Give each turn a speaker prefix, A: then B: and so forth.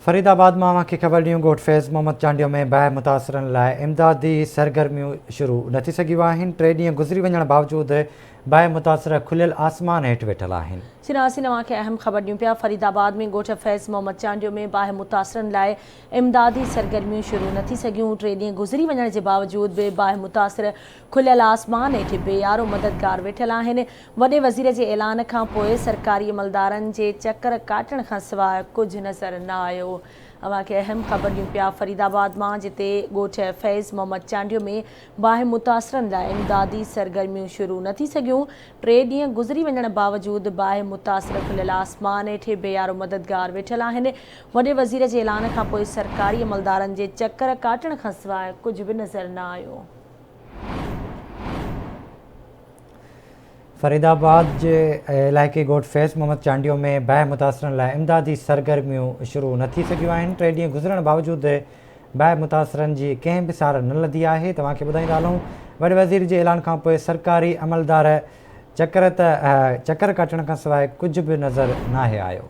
A: फरीदाबाद मां की ख़बर ॾियूं। ॻोठ फैज़ मोहम्मद चांडियो में बाहि मुतासिरनि लाइ इमदादी सरगर्मियूं शुरू न थी सघियूं आहिनि। 3 ॾींहं गुज़री वञण बावजूदि बाहि मुतासिर खुलियल आसमान हेठि वेठल आहिनि।
B: सिनासी नवां खे अहम ख़बर ॾियूं पिया। फरीदाबाद में ॻोठ फैज़ मोहम्मद चांडियो में बाहि मुतासिरनि लाइ इमदादी सरगर्मियूं शुरू न थी सघियूं। 3 ॾींहं गुज़री वञण जे बावजूदि बि बाहि मुतासिर खुलियल आसमान हेठि बेयारो मददगार वेठल आहिनि। वॾे वज़ीर जे ऐलान खां पोइ सरकारी अमलदारनि जे चकर काटण खां सवाइ कुझु नज़र न आयो। अवां खे अहम ख़बर ॾियूं पिया। फरीदाबाद मां जिते ॻोठ फैज़ मोहम्मद चांडियो में बाहि मुतासिरनि लाइ इमदादी सरगर्मियूं शुरू न थी सघियूं। 3 ॾींहं गुज़री वञण बावजूदि बाहि मुतासिर खुलियल आसमान हेठि बेयारो मददगार वेठल आहिनि। वॾे वज़ीर जे ऐलान खां पोइ सरकारी अमलदारनि जे चकर काटण खां सवाइ कुझु बि नज़र न आयो।
A: फरीदाबाद जे इलाइक़े ॻोठ फैज़ मोहम्मद चांडियो में बाहि मुतासिरनि लाइ इमदादी सरगर्मियूं शुरू न थी सघियूं आहिनि। 3 ॾींहं गुज़रण बावजूदि बाहि मुतासिरनि जी कंहिं बि सार न लधी आहे। तव्हांखे ॿुधाईंदा हलूं, वॾे वज़ीर जे ऐलान खां पोइ सरकारी अमलदार चकर काटण खां सवाइ कुझु बि नज़र न आयो।